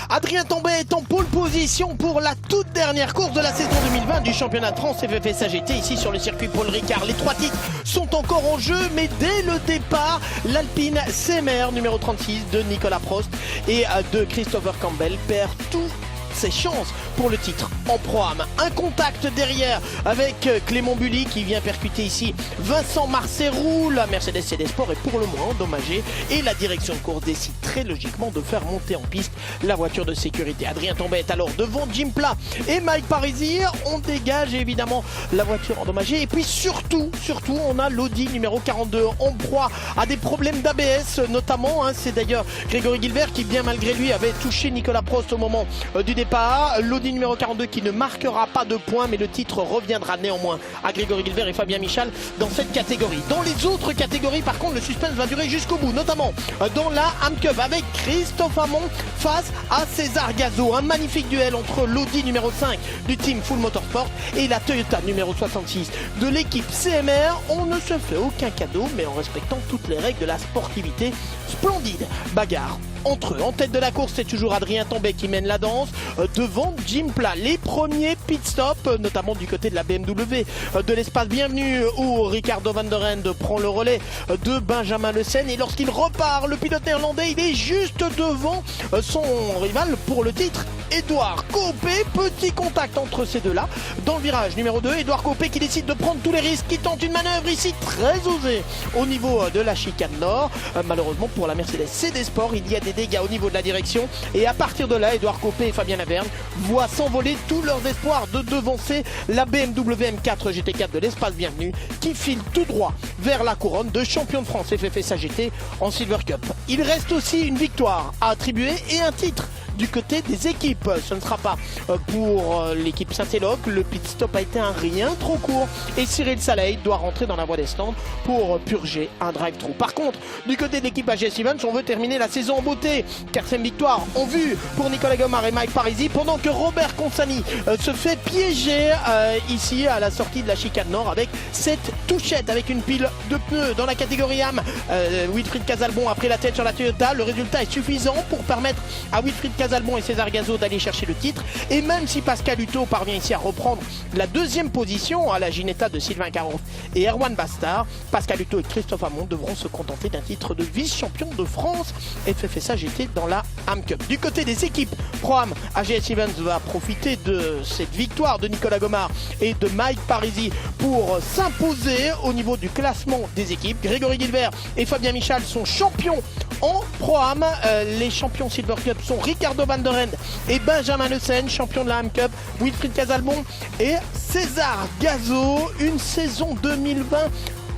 Adrien Tambay est en pole position pour la toute dernière course de la saison 2020 du championnat de France FFS AGT ici sur le circuit Paul Ricard. Les 3 titres sont encore en jeu, mais dès le départ, l'Alpine CMR numéro 36 de Nicolas Prost et de Christopher Campbell perd tout ses chances pour le titre en Pro-Am. Un contact derrière avec Clément Bully qui vient percuter ici Vincent Marcerou. La Mercedes CD Sport est pour le moins endommagée et la direction de course décide très logiquement de faire monter en piste la voiture de sécurité. Adrien Tambay est alors devant Jim Pla et Mike Parisi. On dégage évidemment la voiture endommagée et puis surtout on a l'Audi numéro 42 en proie à des problèmes d'ABS notamment. C'est d'ailleurs Grégory Gilbert qui bien malgré lui avait touché Nicolas Prost au moment du départ. L'Audi numéro 42 qui ne marquera pas de points, mais le titre reviendra néanmoins à Grégory Gilbert et Fabien Michal dans cette catégorie. Dans les autres catégories, par contre, le suspense va durer jusqu'au bout, notamment dans la Am Cup avec Christophe Amon face à César Gazo. Un magnifique duel entre l'Audi numéro 5 du team Full Motorsport et la Toyota numéro 66 de l'équipe CMR. On ne se fait aucun cadeau, mais en respectant toutes les règles de la sportivité. Splendide bagarre entre eux. En tête de la course, c'est toujours Adrien Tambay qui mène la danse devant Jim Pla. Les premiers pit stops, notamment du côté de la BMW de l'espace Bienvenue où Ricardo van der Ende prend le relais de Benjamin Le Sen. Et lorsqu'il repart, le pilote néerlandais, il est juste devant son rival pour le titre, Édouard Copé. Petit contact entre ces deux-là dans le virage numéro 2. Édouard Copé qui décide de prendre tous les risques, qui tente une manœuvre ici très osée au niveau de la chicane nord. Malheureusement pour la Mercedes CD Sport, il y a des dégâts au niveau de la direction et à partir de là, Édouard Copé et Fabien Laverne voient s'envoler tous leurs espoirs de devancer la BMW M4 GT4 de l'espace Bienvenue qui file tout droit vers la couronne de champion de France FFS AGT en Silver Cup. Il reste aussi une victoire à attribuer et un titre du côté des équipes. Ce ne sera pas pour l'équipe Saint-Éloque. Le pit stop a été un rien trop court et Cyril Saleh doit rentrer dans la voie des stands pour purger un drive-thru. Par contre, du côté de l'équipe AGS Events, on veut terminer la saison en beauté. 4e victoire en vue pour Nicolas Gomard et Mike Parisi pendant que Robert Consani se fait piéger ici à la sortie de la chicane nord avec cette touchette avec une pile de pneus dans la catégorie AM. Wilfried Casalbon a pris la tête sur la Toyota. Le résultat est suffisant pour permettre à Wilfried Casalbon et César Gazo d'aller chercher le titre. Et même si Pascal Hutto parvient ici à reprendre la 2e position à la Ginetta de Sylvain Caron et Erwan Bastard, Pascal Hutto et Christophe Amon devront se contenter d'un titre de vice-champion de France FFS AGT dans la Am Cup. Du côté des équipes Pro-Am, AGS Events va profiter de cette victoire de Nicolas Gomard et de Mike Parisi pour s'imposer au niveau du classement des équipes. Grégory Gilbert et Fabien Michal sont champions en Pro-Am. Les champions Silver Cup sont Ricardo van der Ende et Benjamin Le Sen, champion de la Am Cup, Wilfried Casalbon et César Gazo. Une saison 2020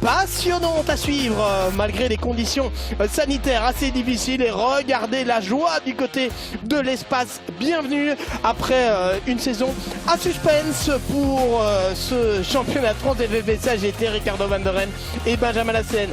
passionnante à suivre malgré les conditions sanitaires assez difficiles. Et regardez la joie du côté de l'espace Bienvenue après une saison à suspense pour ce championnat de France FFS AGT. Ricardo van der Ende et Benjamin Le Sen.